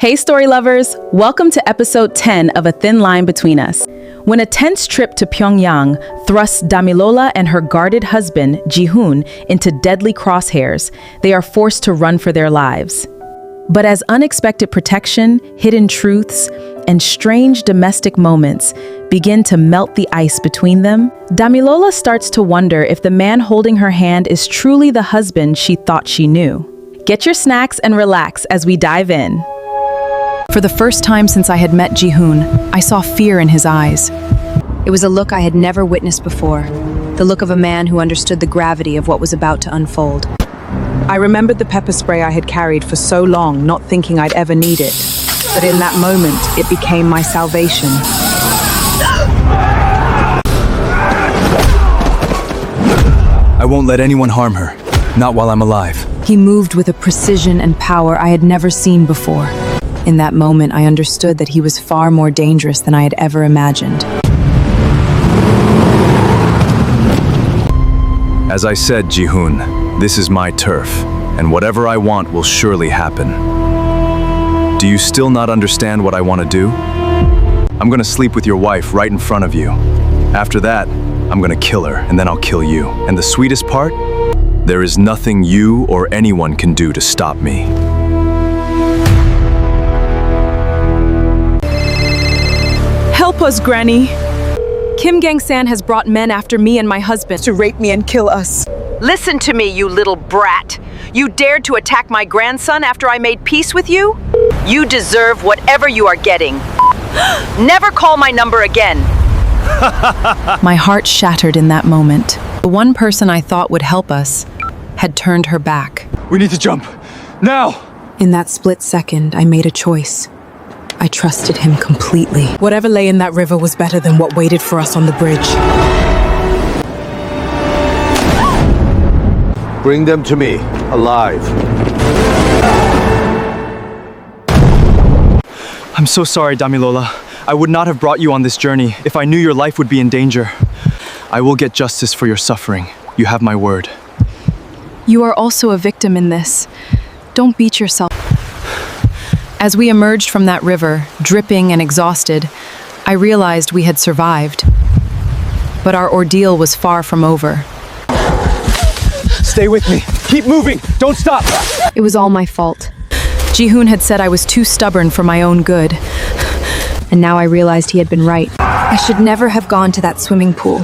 Hey story lovers, welcome to episode 10 of A Thin Line Between Us. When a tense trip to Pyongyang thrusts Damilola and her guarded husband, Jihoon, into deadly crosshairs, they are forced to run for their lives. But as unexpected protection, hidden truths, and strange domestic moments begin to melt the ice between them, Damilola starts to wonder if the man holding her hand is truly the husband she thought she knew. Get your snacks and relax as we dive in. For the first time since I had met Jihoon, I saw fear in his eyes. It was a look I had never witnessed before, the look of a man who understood the gravity of what was about to unfold. I remembered the pepper spray I had carried for so long, not thinking I'd ever need it. But in that moment, it became my salvation. I won't let anyone harm her, not while I'm alive. He moved with a precision and power I had never seen before. In that moment, I understood that he was far more dangerous than I had ever imagined. As I said, Jihoon, this is my turf, and whatever I want will surely happen. Do you still not understand what I want to do? I'm gonna sleep with your wife right in front of you. After that, I'm gonna kill her, and then I'll kill you. And the sweetest part? There is nothing you or anyone can do to stop me. Help us, Granny. Kim Gang-san has brought men after me and my husband To rape me and kill us. Listen to me, you little brat. You dared to attack my grandson after I made peace with you? You deserve whatever you are getting. Never call my number again. My heart shattered in that moment. The one person I thought would help us had turned her back. We need to jump, now! In that split second, I made a choice. I trusted him completely. Whatever lay in that river was better than what waited for us on the bridge. Bring them to me, alive. I'm so sorry, Damilola. I would not have brought you on this journey if I knew your life would be in danger. I will get justice for your suffering. You have my word. You are also a victim in this. Don't beat yourself. As we emerged from that river, dripping and exhausted, I realized we had survived. But our ordeal was far from over. Stay with me. Keep moving. Don't stop. It was all my fault. Jihoon had said I was too stubborn for my own good. And now I realized he had been right. I should never have gone to that swimming pool.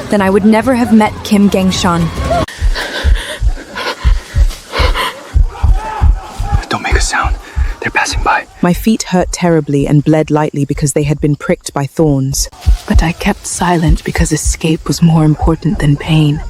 Then I would never have met Kim Gang-san. Don't make a sound. They're passing by. My feet hurt terribly and bled lightly because they had been pricked by thorns. But I kept silent because escape was more important than pain.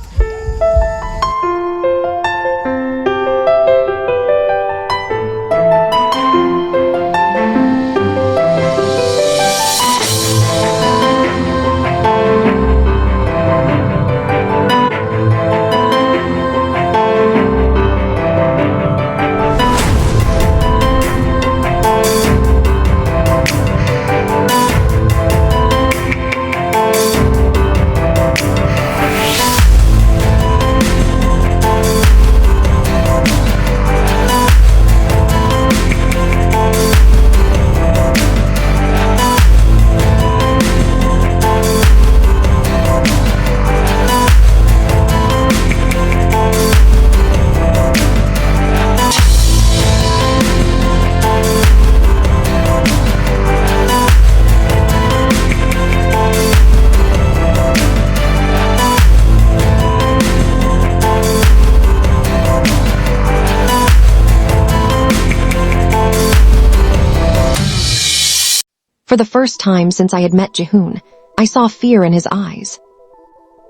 For the first time since I had met Jihoon, I saw fear in his eyes.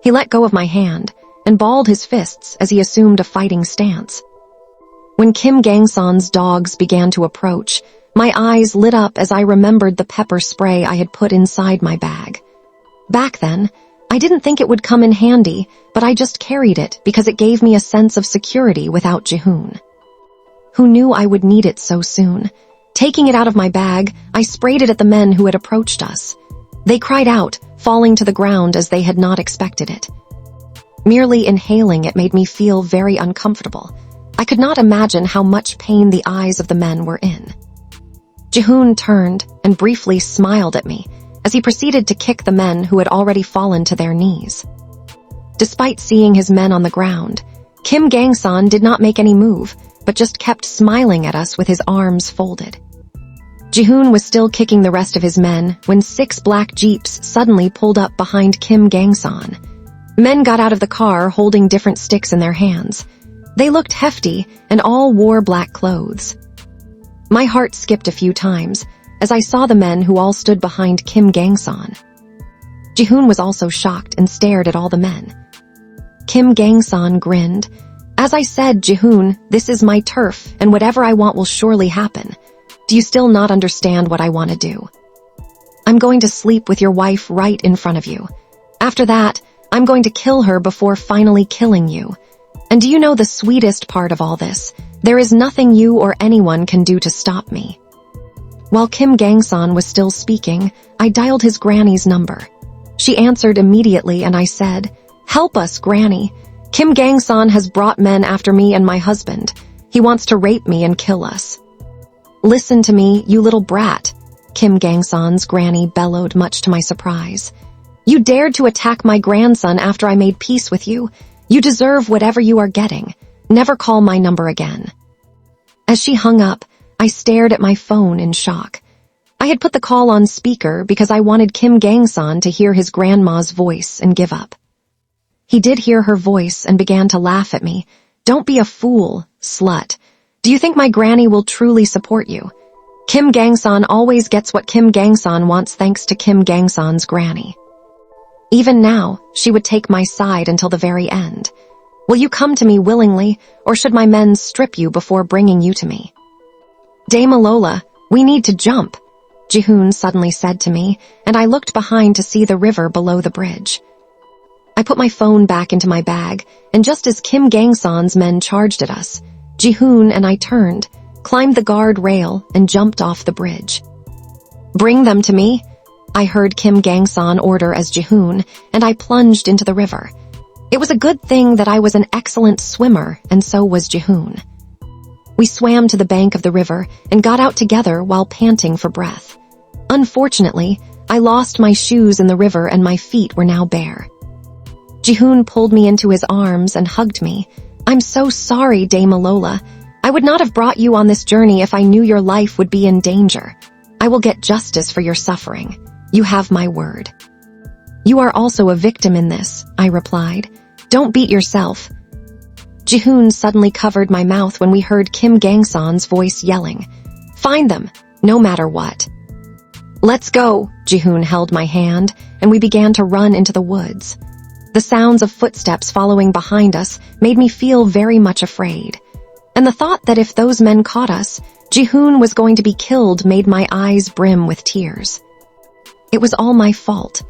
He let go of my hand and balled his fists as he assumed a fighting stance. When Kim Gang-san's dogs began to approach, my eyes lit up as I remembered the pepper spray I had put inside my bag. Back then, I didn't think it would come in handy, but I just carried it because it gave me a sense of security without Jihoon. Who knew I would need it so soon? Taking it out of my bag, I sprayed it at the men who had approached us. They cried out, falling to the ground as they had not expected it. Merely inhaling it made me feel very uncomfortable. I could not imagine how much pain the eyes of the men were in. Jihoon turned and briefly smiled at me as he proceeded to kick the men who had already fallen to their knees. Despite seeing his men on the ground, Kim Gang-san did not make any move, but just kept smiling at us with his arms folded. Jihoon was still kicking the rest of his men when 6 black jeeps suddenly pulled up behind Kim Gang-san. Men got out of the car holding different sticks in their hands. They looked hefty and all wore black clothes. My heart skipped a few times as I saw the men who all stood behind Kim Gang-san. Jihoon was also shocked and stared at all the men. Kim Gang-san grinned. As I said, Jihoon, this is my turf, and whatever I want will surely happen. Do you still not understand what I want to do? I'm going to sleep with your wife right in front of you. After that, I'm going to kill her before finally killing you. And do you know the sweetest part of all this? There is nothing you or anyone can do to stop me. While Kim Gang-san was still speaking, I dialed his granny's number. She answered immediately and I said, "Help us, Granny. Kim Gang-san has brought men after me and my husband. He wants to rape me and kill us." "Listen to me, you little brat," Kim Gang-san's granny bellowed, much to my surprise. "You dared to attack my grandson after I made peace with you. You deserve whatever you are getting. Never call my number again." As she hung up, I stared at my phone in shock. I had put the call on speaker because I wanted Kim Gang-san to hear his grandma's voice and give up. He did hear her voice and began to laugh at me. "Don't be a fool, slut. Do you think my granny will truly support you? Kim Gang-san always gets what Kim Gang-san wants thanks to Kim Gang-san's granny. Even now, she would take my side until the very end. Will you come to me willingly, or should my men strip you before bringing you to me?" "Damilola, we need to jump," Jihoon suddenly said to me, and I looked behind to see the river below the bridge. I put my phone back into my bag, and just as Kim Gang-san's men charged at us, Jihoon and I turned, climbed the guard rail, and jumped off the bridge. "Bring them to me," I heard Kim Gang-san order as Jihoon, and I plunged into the river. It was a good thing that I was an excellent swimmer, and so was Jihoon. We swam to the bank of the river and got out together while panting for breath. Unfortunately, I lost my shoes in the river and my feet were now bare. Jihoon pulled me into his arms and hugged me. "I'm so sorry, Damilola. I would not have brought you on this journey if I knew your life would be in danger. I will get justice for your suffering. You have my word." "You are also a victim in this," I replied. "Don't beat yourself." Jihoon suddenly covered my mouth when we heard Kim Gang-san's voice yelling, "Find them, no matter what." "Let's go," Jihoon held my hand, and we began to run into the woods. The sounds of footsteps following behind us made me feel very much afraid. And the thought that if those men caught us, Jihoon was going to be killed made my eyes brim with tears. It was all my fault.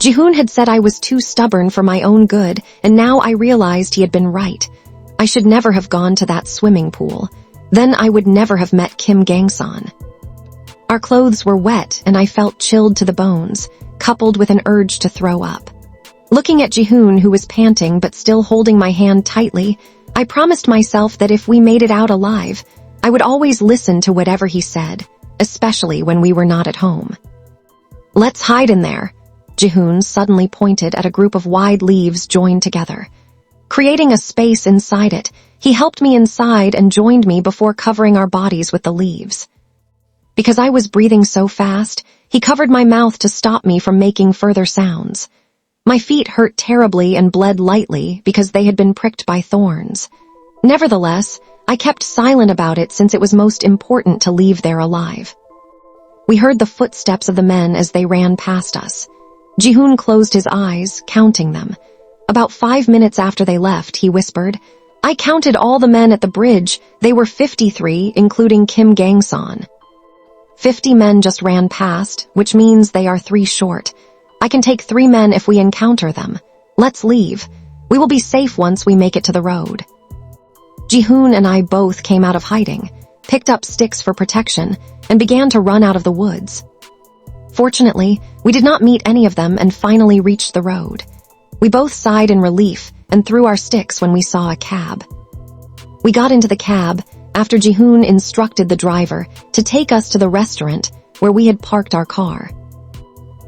Jihoon had said I was too stubborn for my own good, and now I realized he had been right. I should never have gone to that swimming pool. Then I would never have met Kim Gang-san. Our clothes were wet, and I felt chilled to the bones, coupled with an urge to throw up. Looking at Jihoon, who was panting but still holding my hand tightly, I promised myself that if we made it out alive, I would always listen to whatever he said, especially when we were not at home. "Let's hide in there," Jihoon suddenly pointed at a group of wide leaves joined together. Creating a space inside it, he helped me inside and joined me before covering our bodies with the leaves. Because I was breathing so fast, he covered my mouth to stop me from making further sounds. My feet hurt terribly and bled lightly because they had been pricked by thorns. Nevertheless, I kept silent about it since it was most important to leave there alive. We heard the footsteps of the men as they ran past us. Jihoon closed his eyes, counting them. About 5 minutes after they left, he whispered, "I counted all the men at the bridge. They were 53, including Kim Gang-san. 50 men just ran past, which means they are 3 short. I can take 3 men if we encounter them. Let's leave. We will be safe once we make it to the road." Jihoon and I both came out of hiding, picked up sticks for protection, and began to run out of the woods. Fortunately, we did not meet any of them and finally reached the road. We both sighed in relief and threw our sticks when we saw a cab. We got into the cab, after Jihoon instructed the driver to take us to the restaurant where we had parked our car.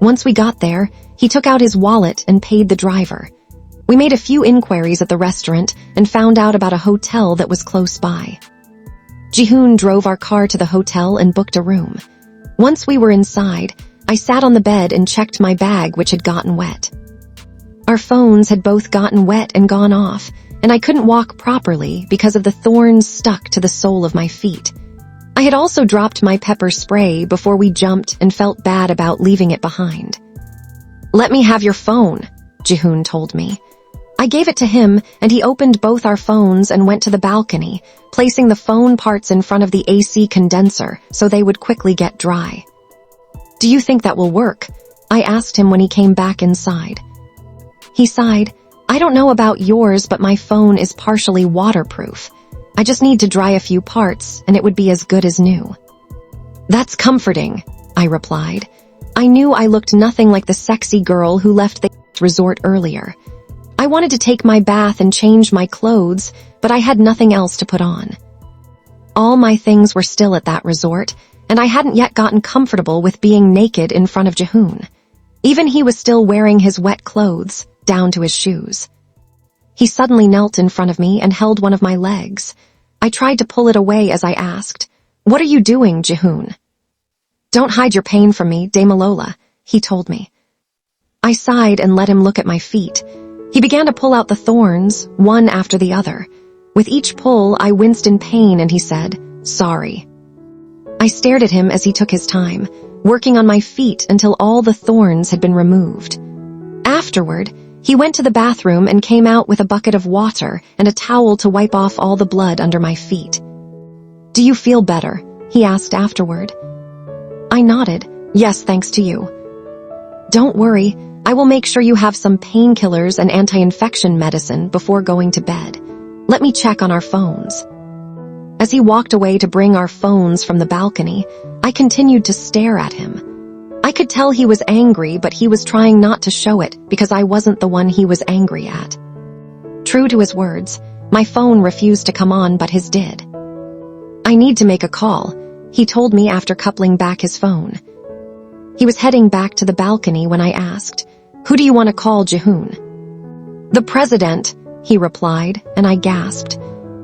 Once we got there, he took out his wallet and paid the driver. We made a few inquiries at the restaurant and found out about a hotel that was close by. Jihoon drove our car to the hotel and booked a room. Once we were inside, I sat on the bed and checked my bag, which had gotten wet. Our phones had both gotten wet and gone off, and I couldn't walk properly because of the thorns stuck to the sole of my feet. I had also dropped my pepper spray before we jumped and felt bad about leaving it behind. "Let me have your phone," Jihoon told me. I gave it to him, and he opened both our phones and went to the balcony, placing the phone parts in front of the AC condenser so they would quickly get dry. "Do you think that will work?" I asked him when he came back inside. He sighed. "I don't know about yours, but my phone is partially waterproof. I just need to dry a few parts, and it would be as good as new." "That's comforting," I replied. I knew I looked nothing like the sexy girl who left the resort earlier. I wanted to take my bath and change my clothes, but I had nothing else to put on. All my things were still at that resort, and I hadn't yet gotten comfortable with being naked in front of Jihoon. Even he was still wearing his wet clothes, down to his shoes. He suddenly knelt in front of me and held one of my legs. I tried to pull it away as I asked, "What are you doing, Jihoon?" "Don't hide your pain from me, Damilola," he told me. I sighed and let him look at my feet. He began to pull out the thorns, one after the other. With each pull, I winced in pain and he said, "Sorry." I stared at him as he took his time, working on my feet until all the thorns had been removed. Afterward, he went to the bathroom and came out with a bucket of water and a towel to wipe off all the blood under my feet. "Do you feel better?" he asked afterward. I nodded, "Yes, thanks to you." "Don't worry, I will make sure you have some painkillers and anti-infection medicine before going to bed. Let me check on our phones." As he walked away to bring our phones from the balcony, I continued to stare at him. I could tell he was angry, but he was trying not to show it because I wasn't the one he was angry at. True to his words, my phone refused to come on, but his did. "I need to make a call," he told me after coupling back his phone. He was heading back to the balcony when I asked, "Who do you want to call, Jihoon?" "The president," he replied, and I gasped.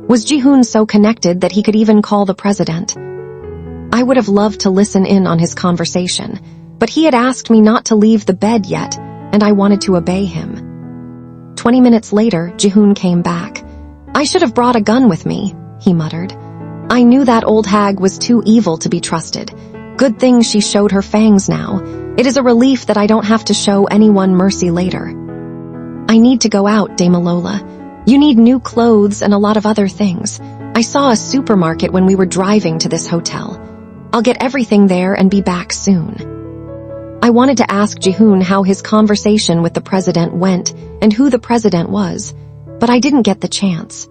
Was Jihoon so connected that he could even call the president? I would have loved to listen in on his conversation, but he had asked me not to leave the bed yet, and I wanted to obey him. 20 minutes later, Jihoon came back. "I should have brought a gun with me," he muttered. I knew that old hag was too evil to be trusted. Good thing she showed her fangs now. It is a relief that I don't have to show anyone mercy later. "I need to go out, Damilola. You need new clothes and a lot of other things. I saw a supermarket when we were driving to this hotel. I'll get everything there and be back soon." I wanted to ask Jihoon how his conversation with the president went and who the president was, but I didn't get the chance.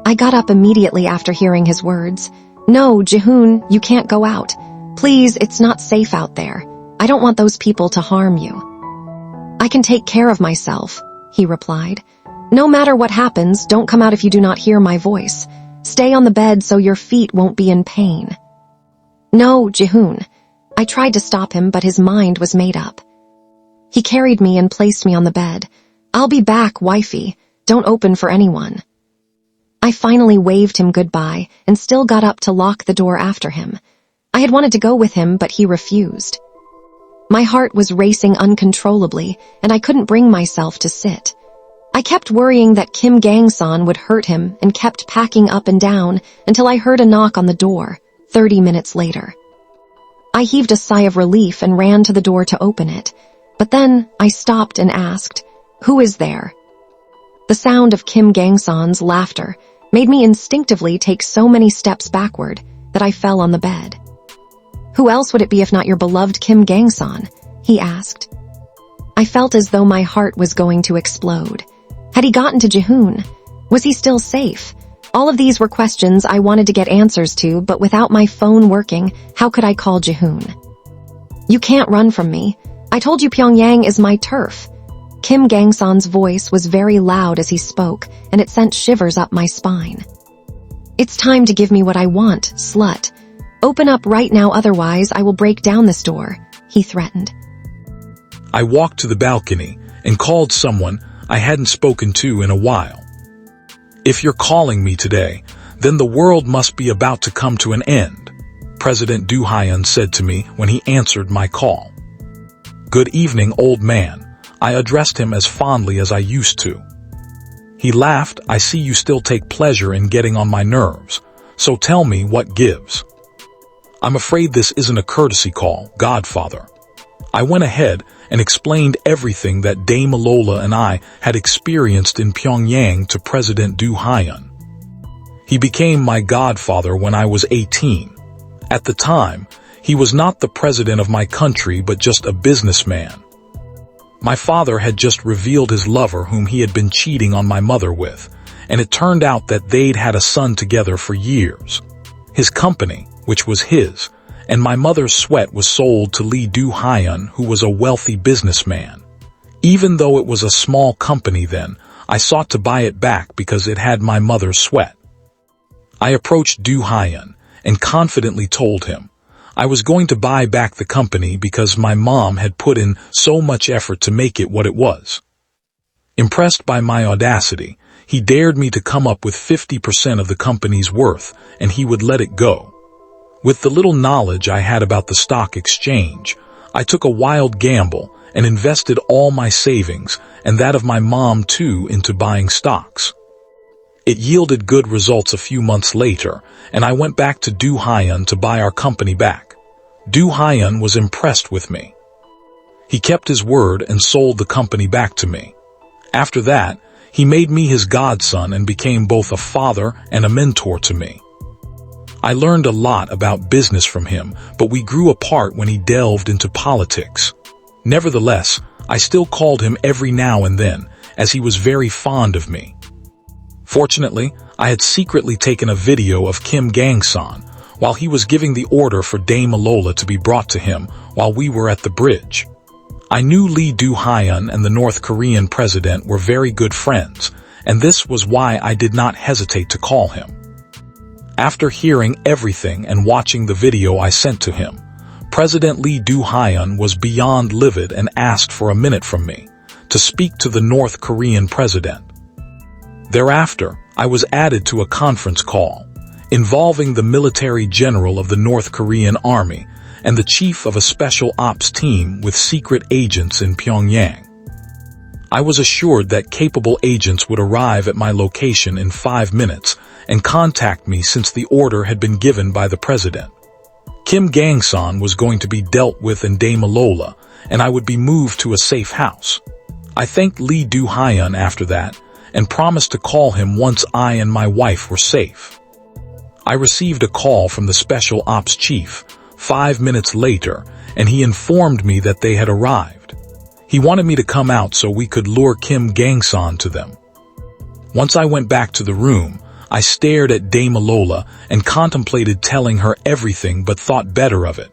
I got up immediately after hearing his words. "No, Jihoon, you can't go out. Please, it's not safe out there. I don't want those people to harm you." "I can take care of myself," he replied. "No matter what happens, don't come out if you do not hear my voice. Stay on the bed so your feet won't be in pain." "No, Jihoon." I tried to stop him, but his mind was made up. He carried me and placed me on the bed. "I'll be back, wifey. Don't open for anyone." I finally waved him goodbye and still got up to lock the door after him. I had wanted to go with him, but he refused. My heart was racing uncontrollably, and I couldn't bring myself to sit. I kept worrying that Kim Gangsan would hurt him and kept packing up and down until I heard a knock on the door, 30 minutes later. I heaved a sigh of relief and ran to the door to open it, but then I stopped and asked, "Who is there?" The sound of Kim Gangsan's laughter made me instinctively take so many steps backward that I fell on the bed. "Who else would it be if not your beloved Kim Gangsan?" he asked. I felt as though my heart was going to explode. Had he gotten to Jihoon? Was he still safe? All of these were questions I wanted to get answers to, but without my phone working, how could I call Jihoon? "You can't run from me. I told you Pyongyang is my turf." Kim Gangsan's voice was very loud as he spoke, and it sent shivers up my spine. It's time to give me what I want, slut. Open up right now, otherwise I will break down this door, he threatened. I walked to the balcony and called someone I hadn't spoken to in a while. If you're calling me today, then the world must be about to come to an end, President Do Hyun said to me when he answered my call. Good evening, old man, I addressed him as fondly as I used to. He laughed. I see you still take pleasure in getting on my nerves, so tell me what gives. I'm afraid this isn't a courtesy call, Godfather. I went ahead and explained everything that Damilola and I had experienced in Pyongyang to President Do Hyun. He became my godfather when I was 18. At the time, he was not the president of my country but just a businessman. My father had just revealed his lover whom he had been cheating on my mother with, and it turned out that they'd had a son together for years. His company, which was his, and my mother's sweat was sold to Lee Do Hyun, who was a wealthy businessman. Even though it was a small company then, I sought to buy it back because it had my mother's sweat. I approached Do Hyun and confidently told him I was going to buy back the company because my mom had put in so much effort to make it what it was. Impressed by my audacity, he dared me to come up with 50% of the company's worth, and he would let it go. With the little knowledge I had about the stock exchange, I took a wild gamble and invested all my savings, and that of my mom too, into buying stocks. It yielded good results a few months later, and I went back to Do Hyun to buy our company back. Do Hyun was impressed with me. He kept his word and sold the company back to me. After that, he made me his godson and became both a father and a mentor to me. I learned a lot about business from him, but we grew apart when he delved into politics. Nevertheless, I still called him every now and then, as he was very fond of me. Fortunately, I had secretly taken a video of Kim Gang-san while he was giving the order for Damilola to be brought to him while we were at the bridge. I knew Lee Do Hyun and the North Korean president were very good friends, and this was why I did not hesitate to call him. After hearing everything and watching the video I sent to him, President Lee Do Hyun was beyond livid and asked for a minute from me to speak to the North Korean president. Thereafter, I was added to a conference call involving the military general of the North Korean army and the chief of a special ops team with secret agents in Pyongyang. I was assured that capable agents would arrive at my location in 5 minutes and contact me since the order had been given by the president. Kim Gang-san was going to be dealt with in Damilola, and I would be moved to a safe house. I thanked Lee Do Hyun after that and promised to call him once I and my wife were safe. I received a call from the special ops chief 5 minutes later, and he informed me that they had arrived. He wanted me to come out so we could lure Kim Gang-san to them. Once I went back to the room, I stared at Damilola and contemplated telling her everything but thought better of it.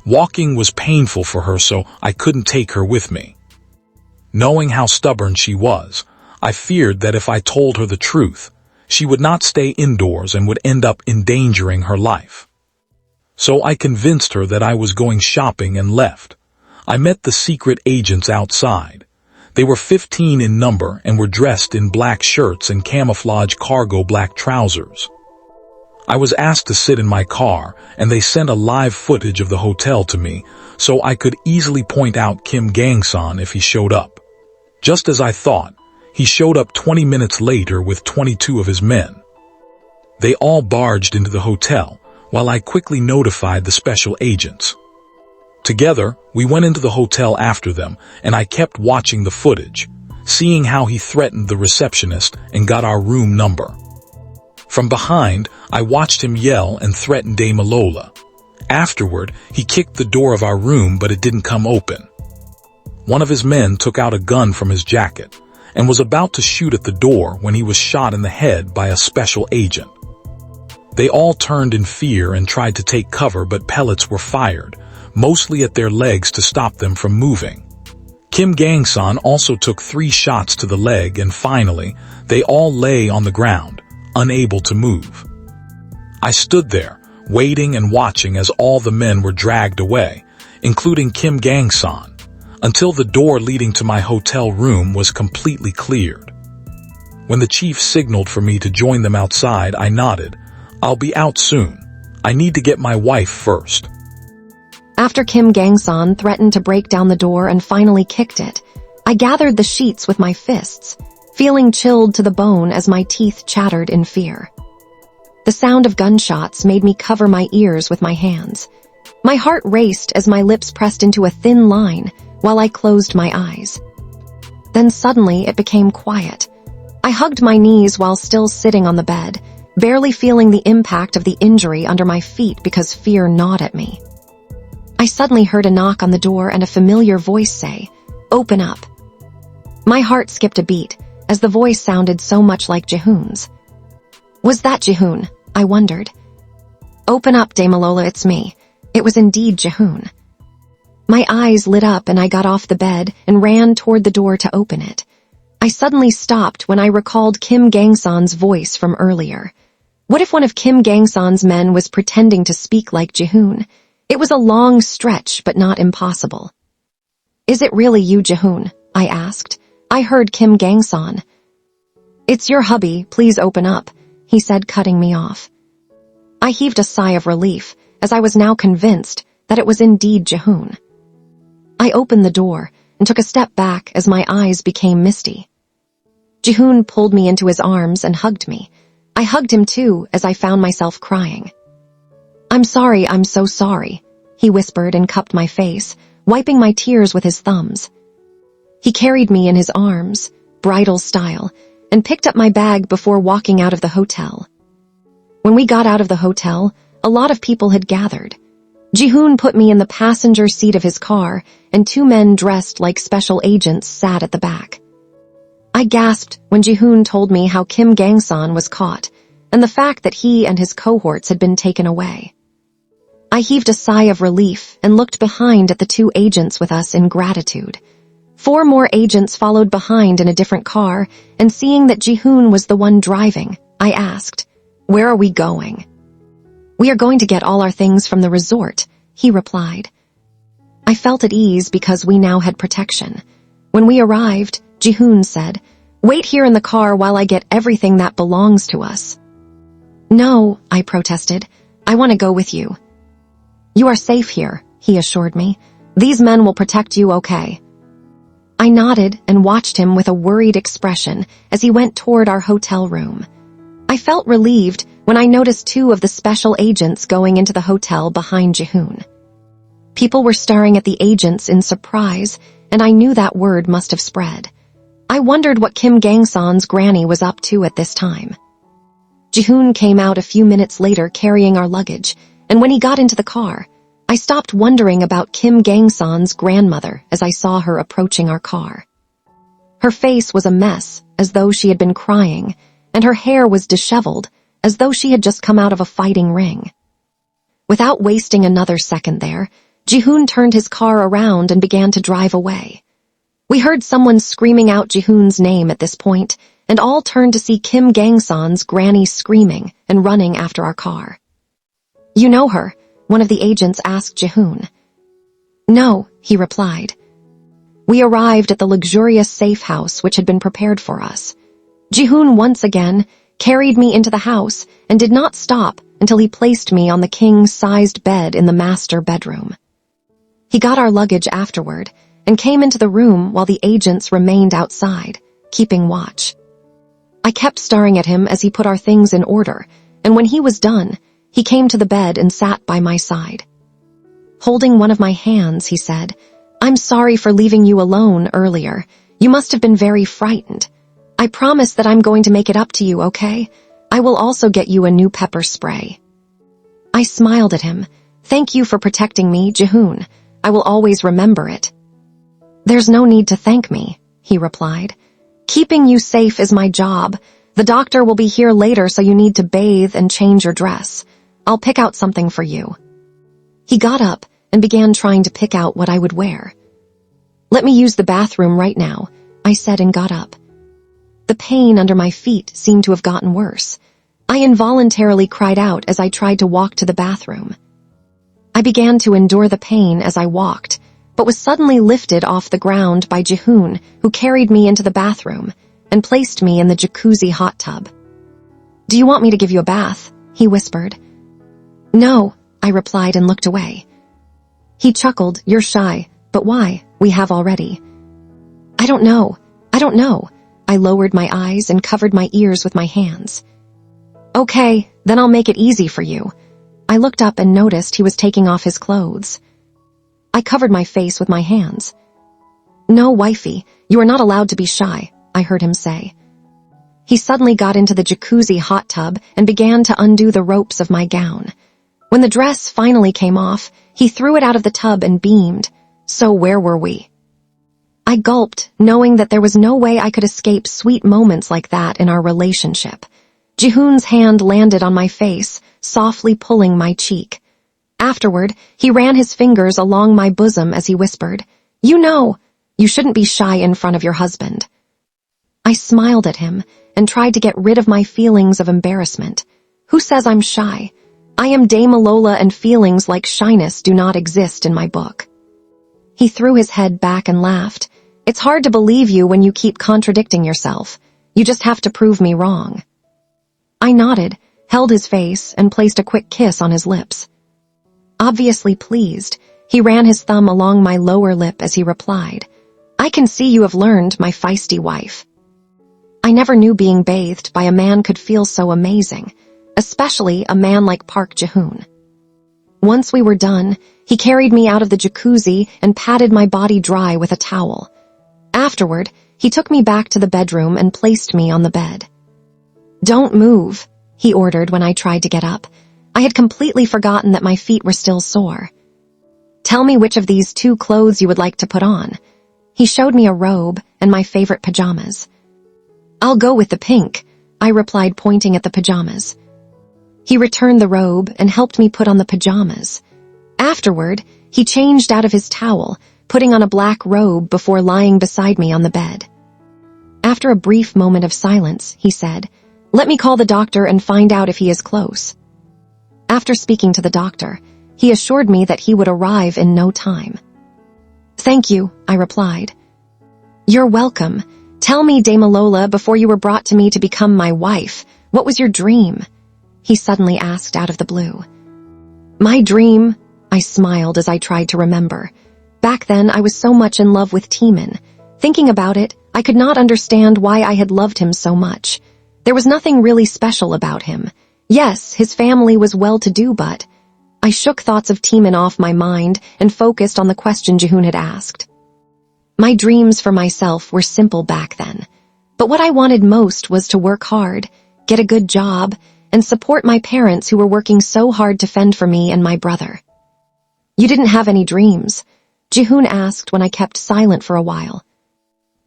Walking was painful for her, so I couldn't take her with me. Knowing how stubborn she was, I feared that if I told her the truth, she would not stay indoors and would end up endangering her life. So I convinced her that I was going shopping and left. I met the secret agents outside. They were 15 in number and were dressed in black shirts and camouflage cargo black trousers. I was asked to sit in my car, and they sent a live footage of the hotel to me so I could easily point out Kim Gang-san if he showed up. Just as I thought, he showed up 20 minutes later with 22 of his men. They all barged into the hotel, while I quickly notified the special agents. Together, we went into the hotel after them, and I kept watching the footage, seeing how he threatened the receptionist and got our room number. From behind, I watched him yell and threaten Damilola. Afterward, he kicked the door of our room, but it didn't come open. One of his men took out a gun from his jacket and was about to shoot at the door when he was shot in the head by a special agent. They all turned in fear and tried to take cover, but pellets were fired, mostly at their legs to stop them from moving. Kim Gang-san also took 3 shots to the leg, and finally, they all lay on the ground, unable to move. I stood there, waiting and watching as all the men were dragged away, including Kim Gang-san, until the door leading to my hotel room was completely cleared. When the chief signaled for me to join them outside, I nodded. I'll be out soon. I need to get my wife first. After Kim Gang-san threatened to break down the door and finally kicked it, I gathered the sheets with my fists, feeling chilled to the bone as my teeth chattered in fear. The sound of gunshots made me cover my ears with my hands. My heart raced as my lips pressed into a thin line while I closed my eyes. Then suddenly it became quiet. I hugged my knees while still sitting on the bed, barely feeling the impact of the injury under my feet because fear gnawed at me. I suddenly heard a knock on the door and a familiar voice say, "Open up." My heart skipped a beat as the voice sounded so much like Jihoon's. Was that Jihoon? I wondered. "Open up, Damilola, it's me." It was indeed Jihoon. My eyes lit up and I got off the bed and ran toward the door to open it. I suddenly stopped when I recalled Kim Gang-san's voice from earlier. What if one of Kim Gang-san's men was pretending to speak like Jihoon? It was a long stretch, but not impossible. "Is it really you, Jihoon?" I asked. I heard Kim Gang-san. "It's your hubby, please open up," he said, cutting me off. I heaved a sigh of relief, as I was now convinced that it was indeed Jihoon. I opened the door and took a step back as my eyes became misty. Jihoon pulled me into his arms and hugged me. I hugged him too as I found myself crying. I'm so sorry," he whispered and cupped my face, wiping my tears with his thumbs. He carried me in his arms, bridal style, and picked up my bag before walking out of the hotel. When we got out of the hotel, a lot of people had gathered. Jihoon put me in the passenger seat of his car, and two men dressed like special agents sat at the back. I gasped when Jihoon told me how Kim Gang-san was caught, and the fact that he and his cohorts had been taken away. I heaved a sigh of relief and looked behind at the two agents with us in gratitude. 4 more agents followed behind in a different car, and seeing that Jihoon was the one driving, I asked, "Where are we going?" "We are going to get all our things from the resort," he replied. I felt at ease because we now had protection. When we arrived, Jihoon said, "Wait here in the car while I get everything that belongs to us." "No," I protested. "I want to go with you." "You are safe here," he assured me. "These men will protect you, okay?" I nodded and watched him with a worried expression as he went toward our hotel room. I felt relieved when I noticed 2 of the special agents going into the hotel behind Jihoon. People were staring at the agents in surprise, and I knew that word must have spread. I wondered what Kim Gang-san's granny was up to at this time. Jihoon came out a few minutes later carrying our luggage, and when he got into the car, I stopped wondering about Kim Gang-san's grandmother as I saw her approaching our car. Her face was a mess, as though she had been crying, and her hair was disheveled, as though she had just come out of a fighting ring. Without wasting another second there, Jihoon turned his car around and began to drive away. We heard someone screaming out Jihoon's name at this point, and all turned to see Kim Gang-san's granny screaming and running after our car. "You know her?" one of the agents asked Jihoon. "No," he replied. We arrived at the luxurious safe house which had been prepared for us. Jihoon once again carried me into the house and did not stop until he placed me on the king-sized bed in the master bedroom. He got our luggage afterward and came into the room while the agents remained outside, keeping watch. I kept staring at him as he put our things in order, and when he was done, he came to the bed and sat by my side. Holding one of my hands, he said, "I'm sorry for leaving you alone earlier. You must have been very frightened. I promise that I'm going to make it up to you, okay? I will also get you a new pepper spray." I smiled at him. "Thank you for protecting me, Jihoon. I will always remember it." "There's no need to thank me," he replied. "Keeping you safe is my job. The doctor will be here later, so you need to bathe and change your dress. I'll pick out something for you." He got up and began trying to pick out what I would wear. "Let me use the bathroom right now," I said and got up. The pain under my feet seemed to have gotten worse. I involuntarily cried out as I tried to walk to the bathroom. I began to endure the pain as I walked, but was suddenly lifted off the ground by Jihoon, who carried me into the bathroom and placed me in the jacuzzi hot tub. "Do you want me to give you a bath?" he whispered. "No," I replied and looked away. He chuckled, "You're shy, but why? We have already." I don't know. I lowered my eyes and covered my ears with my hands. "Okay, then I'll make it easy for you." I looked up and noticed he was taking off his clothes. I covered my face with my hands. "No, wifey, you are not allowed to be shy," I heard him say. He suddenly got into the jacuzzi hot tub and began to undo the ropes of my gown. When the dress finally came off, he threw it out of the tub and beamed. So where were we? I gulped, knowing that there was no way I could escape sweet moments like that in our relationship. Jihoon's hand landed on my face, softly pulling my cheek. Afterward, he ran his fingers along my bosom as he whispered, You shouldn't be shy in front of your husband." I smiled at him and tried to get rid of my feelings of embarrassment. Who says I'm shy? I am Damilola, and feelings like shyness do not exist in my book. He threw his head back and laughed. "It's hard to believe you when you keep contradicting yourself. You just have to prove me wrong." I nodded, held his face, and placed a quick kiss on his lips. Obviously pleased, he ran his thumb along my lower lip as he replied, "I can see you have learned, my feisty wife." I never knew being bathed by a man could feel so amazing, especially a man like Park Jihoon. Once we were done, he carried me out of the jacuzzi and patted my body dry with a towel. Afterward, he took me back to the bedroom and placed me on the bed. "Don't move," he ordered when I tried to get up. I had completely forgotten that my feet were still sore. "Tell me which of these 2 clothes you would like to put on." He showed me a robe and my favorite pajamas. "I'll go with the pink," I replied, pointing at the pajamas. He returned the robe and helped me put on the pajamas. Afterward, he changed out of his towel, putting on a black robe before lying beside me on the bed. After a brief moment of silence, he said, "Let me call the doctor and find out if he is close." After speaking to the doctor, he assured me that he would arrive in no time. "Thank you," I replied. "You're welcome. Tell me, Damilola, before you were brought to me to become my wife, what was your dream?" he suddenly asked out of the blue. "My dream," I smiled as I tried to remember. Back then, I was so much in love with Timon. Thinking about it, I could not understand why I had loved him so much. There was nothing really special about him. Yes, his family was well-to-do, but I shook thoughts of Timon off my mind and focused on the question Jihoon had asked. My dreams for myself were simple back then, but what I wanted most was to work hard, get a good job, and support my parents who were working so hard to fend for me and my brother. "You didn't have any dreams?" Jihoon asked when I kept silent for a while.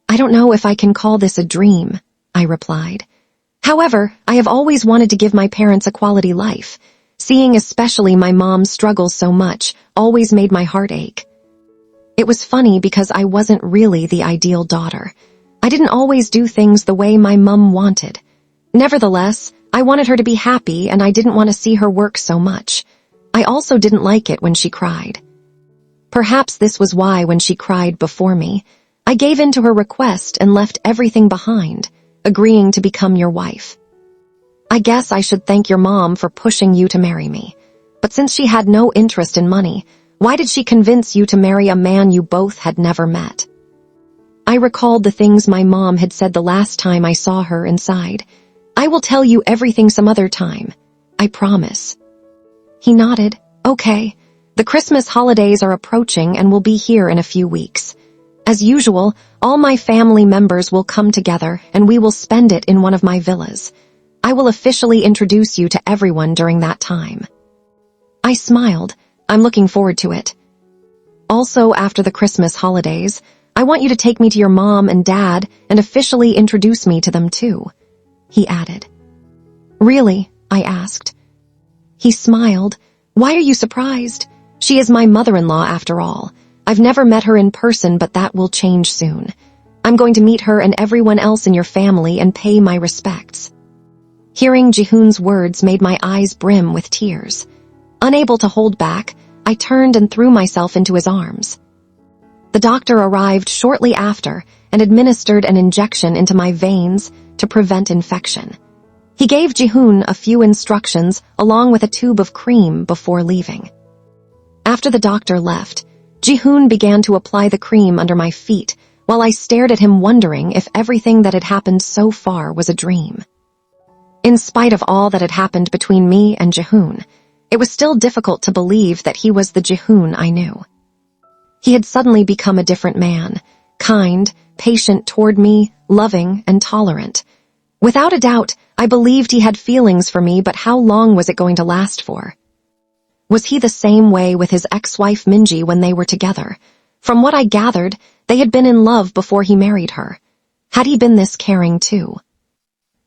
"I don't know if I can call this a dream," I replied. "However, I have always wanted to give my parents a quality life. Seeing especially my mom struggle so much always made my heart ache." It was funny because I wasn't really the ideal daughter. I didn't always do things the way my mom wanted. Nevertheless, I wanted her to be happy and I didn't want to see her work so much. I also didn't like it when she cried. Perhaps this was why when she cried before me, I gave in to her request and left everything behind, agreeing to become your wife. I guess I should thank your mom for pushing you to marry me. But since she had no interest in money, why did she convince you to marry a man you both had never met? I recalled the things my mom had said the last time I saw her and sighed. "I will tell you everything some other time. I promise." He nodded. "Okay. The Christmas holidays are approaching and will be here in a few weeks. As usual, all my family members will come together and we will spend it in one of my villas. I will officially introduce you to everyone during that time." I smiled. "I'm looking forward to it. Also, after the Christmas holidays, I want you to take me to your mom and dad and officially introduce me to them too," he added. "Really?" I asked. He smiled. "Why are you surprised? She is my mother-in-law after all. I've never met her in person, but that will change soon. I'm going to meet her and everyone else in your family and pay my respects." Hearing Jihoon's words made my eyes brim with tears. Unable to hold back, I turned and threw myself into his arms. The doctor arrived shortly after and administered an injection into my veins to prevent infection. He gave Jihoon a few instructions along with a tube of cream before leaving. After the doctor left, Jihoon began to apply the cream under my feet while I stared at him wondering if everything that had happened so far was a dream. In spite of all that had happened between me and Jihoon, it was still difficult to believe that he was the Jihoon I knew. He had suddenly become a different man, kind, patient toward me, loving, and tolerant. Without a doubt, I believed he had feelings for me, but how long was it going to last for? Was he the same way with his ex-wife Minji when they were together? From what I gathered, they had been in love before he married her. Had he been this caring too?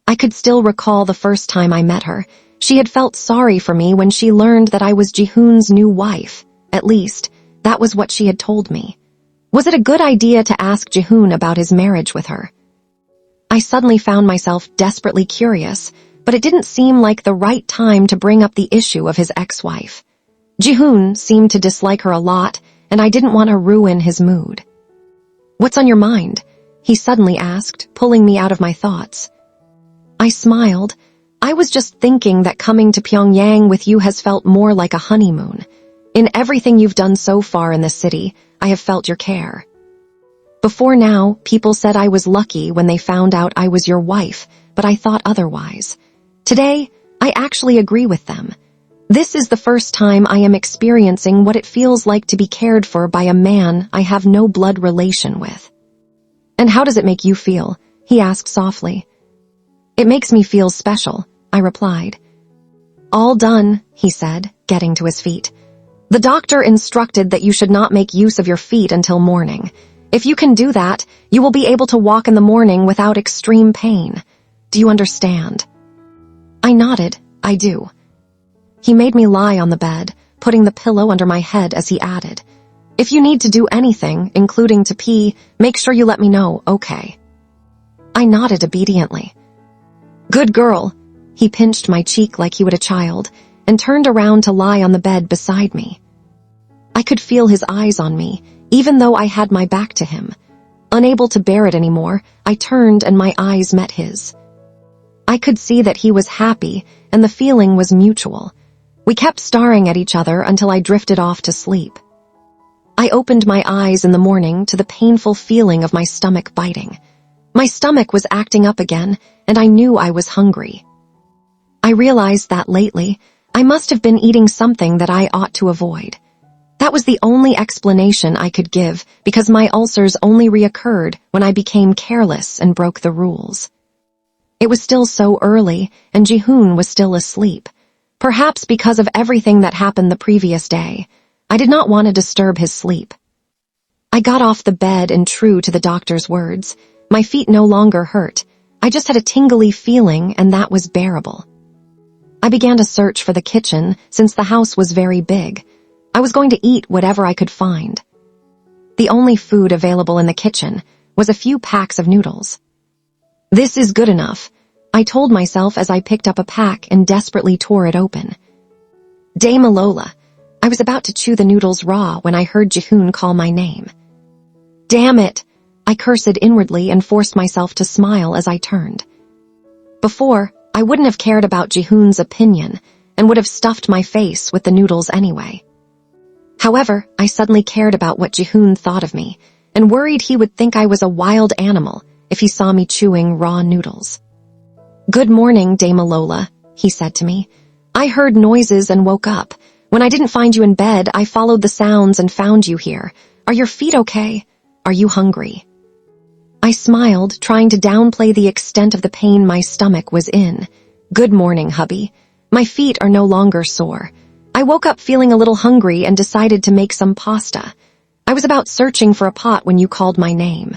I could still recall the first time I met her. She had felt sorry for me when she learned that I was Jihoon's new wife. At least, that was what she had told me. Was it a good idea to ask Jihoon about his marriage with her? I suddenly found myself desperately curious, but it didn't seem like the right time to bring up the issue of his ex-wife. Jihoon seemed to dislike her a lot, and I didn't want to ruin his mood. "What's on your mind?" he suddenly asked, pulling me out of my thoughts. I smiled. I was just thinking that coming to Pyongyang with you has felt more like a honeymoon. In everything you've done so far in the city, I have felt your care. Before now, people said I was lucky when they found out I was your wife, but I thought otherwise. Today, I actually agree with them. This is the first time I am experiencing what it feels like to be cared for by a man I have no blood relation with. "And how does it make you feel?" he asked softly. "It makes me feel special," I replied. "All done," he said, getting to his feet. "The doctor instructed that you should not make use of your feet until morning. If you can do that, you will be able to walk in the morning without extreme pain. Do you understand?" I nodded. "I do." He made me lie on the bed, putting the pillow under my head as he added, "If you need to do anything, including to pee, make sure you let me know, okay?" I nodded obediently. "Good girl." He pinched my cheek like he would a child and turned around to lie on the bed beside me. I could feel his eyes on me, even though I had my back to him. Unable to bear it anymore, I turned and my eyes met his. I could see that he was happy and the feeling was mutual. We kept staring at each other until I drifted off to sleep. I opened my eyes in the morning to the painful feeling of my stomach biting. My stomach was acting up again, and I knew I was hungry. I realized that lately, I must have been eating something that I ought to avoid. That was the only explanation I could give because my ulcers only reoccurred when I became careless and broke the rules. It was still so early, and Jihoon was still asleep. Perhaps because of everything that happened the previous day, I did not want to disturb his sleep. I got off the bed and true to the doctor's words, my feet no longer hurt. I just had a tingly feeling, and that was bearable. I began to search for the kitchen since the house was very big. I was going to eat whatever I could find. The only food available in the kitchen was a few packs of noodles. "This is good enough," I told myself as I picked up a pack and desperately tore it open. Damilola. I was about to chew the noodles raw when I heard Jihoon call my name. "Damn it!" I cursed inwardly and forced myself to smile as I turned. Before, I wouldn't have cared about Jihoon's opinion and would have stuffed my face with the noodles anyway. However, I suddenly cared about what Jihoon thought of me and worried he would think I was a wild animal if he saw me chewing raw noodles. "Good morning, Damilola," he said to me. "I heard noises and woke up. When I didn't find you in bed, I followed the sounds and found you here. Are your feet okay? Are you hungry?" I smiled, trying to downplay the extent of the pain my stomach was in. "Good morning, hubby. My feet are no longer sore. I woke up feeling a little hungry and decided to make some pasta. I was about searching for a pot when you called my name."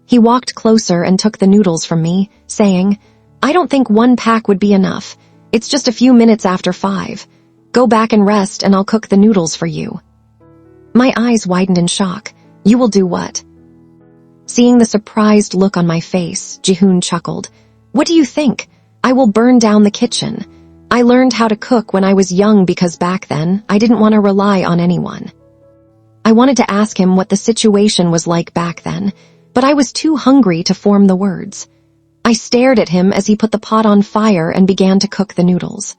He walked closer and took the noodles from me, saying, "I don't think one pack would be enough. It's just a few minutes after 5. Go back and rest and I'll cook the noodles for you." My eyes widened in shock. "You will do what?" Seeing the surprised look on my face, Jihoon chuckled. "What do you think? I will burn down the kitchen. I learned how to cook when I was young because back then, I didn't want to rely on anyone. I wanted to ask him what the situation was like back then, but I was too hungry to form the words. I stared at him as he put the pot on fire and began to cook the noodles.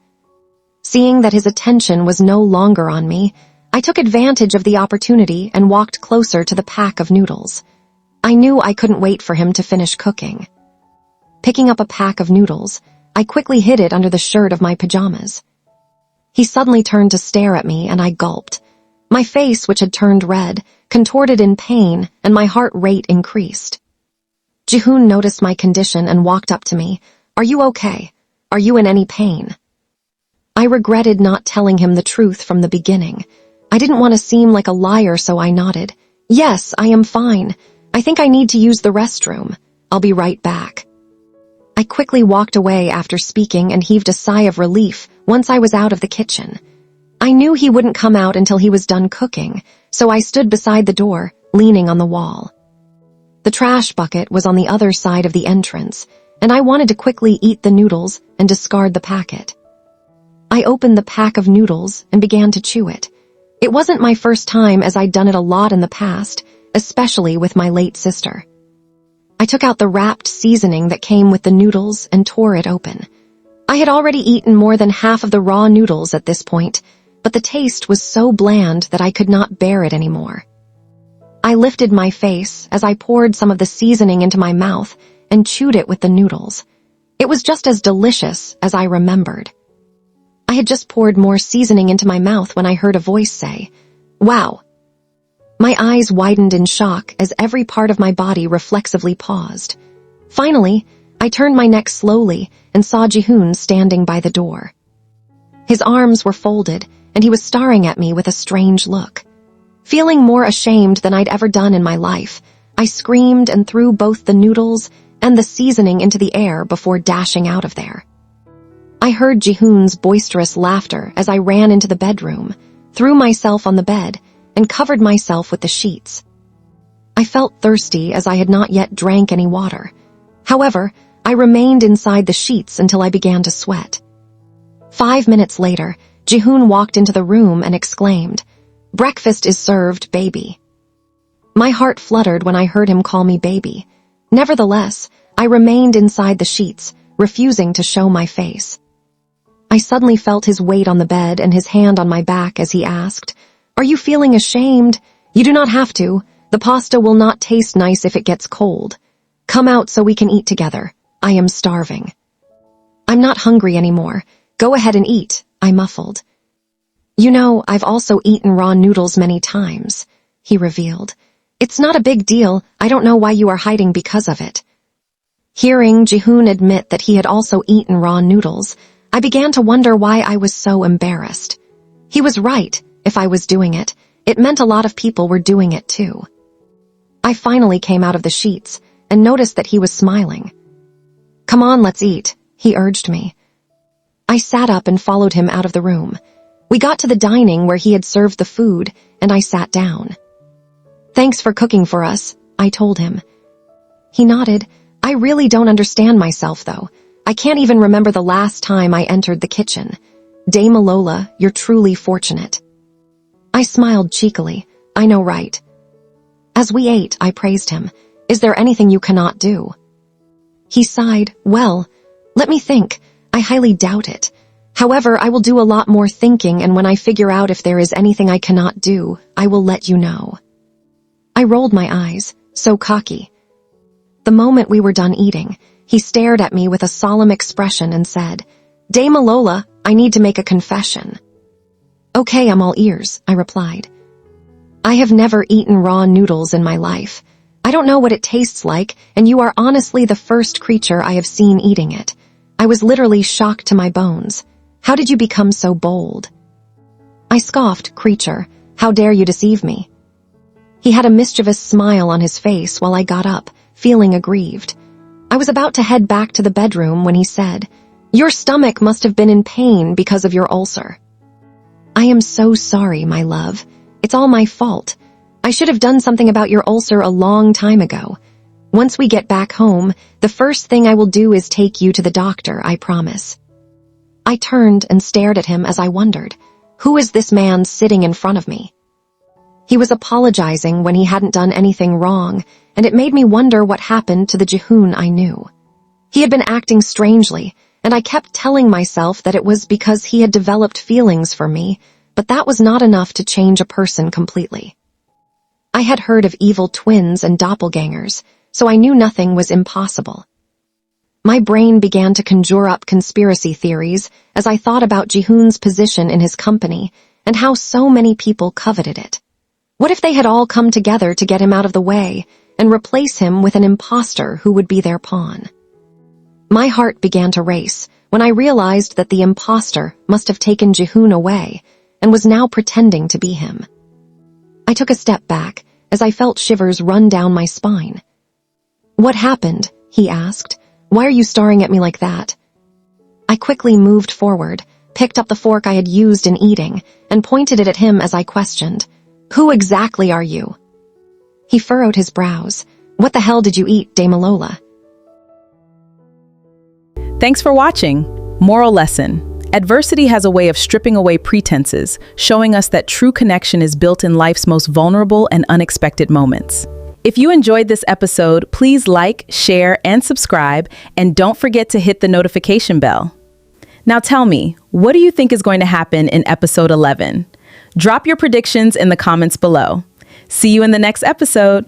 Seeing that his attention was no longer on me, I took advantage of the opportunity and walked closer to the pack of noodles. I knew I couldn't wait for him to finish cooking. Picking up a pack of noodles, I quickly hid it under the shirt of my pajamas. He suddenly turned to stare at me and I gulped. My face, which had turned red, contorted in pain and my heart rate increased. Jihoon noticed my condition and walked up to me. "Are you okay? Are you in any pain?" I regretted not telling him the truth from the beginning. I didn't want to seem like a liar, so I nodded. "Yes, I am fine. I think I need to use the restroom. I'll be right back." I quickly walked away after speaking and heaved a sigh of relief once I was out of the kitchen. I knew he wouldn't come out until he was done cooking, so I stood beside the door, leaning on the wall. The trash bucket was on the other side of the entrance, and I wanted to quickly eat the noodles and discard the packet. I opened the pack of noodles and began to chew it. It wasn't my first time, as I'd done it a lot in the past, especially with my late sister. I took out the wrapped seasoning that came with the noodles and tore it open. I had already eaten more than half of the raw noodles at this point, but the taste was so bland that I could not bear it anymore. I lifted my face as I poured some of the seasoning into my mouth and chewed it with the noodles. It was just as delicious as I remembered. I had just poured more seasoning into my mouth when I heard a voice say, "Wow." My eyes widened in shock as every part of my body reflexively paused. Finally, I turned my neck slowly and saw Jihoon standing by the door. His arms were folded, and he was staring at me with a strange look. Feeling more ashamed than I'd ever done in my life, I screamed and threw both the noodles and the seasoning into the air before dashing out of there. I heard Jihoon's boisterous laughter as I ran into the bedroom, threw myself on the bed, and covered myself with the sheets. I felt thirsty as I had not yet drank any water. However, I remained inside the sheets until I began to sweat. 5 minutes later, Jihoon walked into the room and exclaimed, "Breakfast is served, baby." My heart fluttered when I heard him call me baby. Nevertheless, I remained inside the sheets, refusing to show my face. I suddenly felt his weight on the bed and his hand on my back as he asked, "Are you feeling ashamed? You do not have to. The pasta will not taste nice if it gets cold. Come out so we can eat together. I am starving." "I'm not hungry anymore. Go ahead and eat," I muffled. "You know, I've also eaten raw noodles many times," he revealed. "It's not a big deal. I don't know why you are hiding because of it." Hearing Jihoon admit that he had also eaten raw noodles, I began to wonder why I was so embarrassed. He was right. If I was doing it, it meant a lot of people were doing it too. I finally came out of the sheets and noticed that he was smiling. "Come on, let's eat," he urged me. I sat up and followed him out of the room. We got to the dining where he had served the food, and I sat down. "Thanks for cooking for us," I told him. He nodded. "I really don't understand myself, though. I can't even remember the last time I entered the kitchen. Damilola, you're truly fortunate." I smiled cheekily. "I know, right?" As we ate, I praised him. "Is there anything you cannot do?" He sighed. "Well, let me think. I highly doubt it. However, I will do a lot more thinking, and when I figure out if there is anything I cannot do, I will let you know." I rolled my eyes, so cocky. The moment we were done eating, he stared at me with a solemn expression and said, "Damilola, I need to make a confession." "Okay, I'm all ears," I replied. "I have never eaten raw noodles in my life. I don't know what it tastes like, and you are honestly the first creature I have seen eating it. I was literally shocked to my bones. How did you become so bold?" I scoffed. "Creature, how dare you deceive me?" He had a mischievous smile on his face while I got up, feeling aggrieved. I was about to head back to the bedroom when he said, "Your stomach must have been in pain because of your ulcer." "I am so sorry, my love. It's all my fault. I should have done something about your ulcer a long time ago. Once we get back home, the first thing I will do is take you to the doctor, I promise. I turned and stared at him as I wondered, who is this man sitting in front of me? He was apologizing when he hadn't done anything wrong, and it made me wonder what happened to the Jihoon I knew. He had been acting strangely, and I kept telling myself that it was because he had developed feelings for me, but that was not enough to change a person completely. I had heard of evil twins and doppelgangers, so I knew nothing was impossible. My brain began to conjure up conspiracy theories as I thought about Jihoon's position in his company and how so many people coveted it. What if they had all come together to get him out of the way and replace him with an imposter who would be their pawn? My heart began to race when I realized that the imposter must have taken Jihoon away and was now pretending to be him. I took a step back as I felt shivers run down my spine. "What happened?" he asked. "Why are you staring at me like that?" I quickly moved forward, picked up the fork I had used in eating, and pointed it at him as I questioned, "Who exactly are you?" He furrowed his brows. "What the hell did you eat, Damilola?" Thanks for watching. Moral lesson. Adversity has a way of stripping away pretenses, showing us that true connection is built in life's most vulnerable and unexpected moments. If you enjoyed this episode, please like, share, and subscribe, and don't forget to hit the notification bell. Now tell me, what do you think is going to happen in episode 11? Drop your predictions in the comments below. See you in the next episode.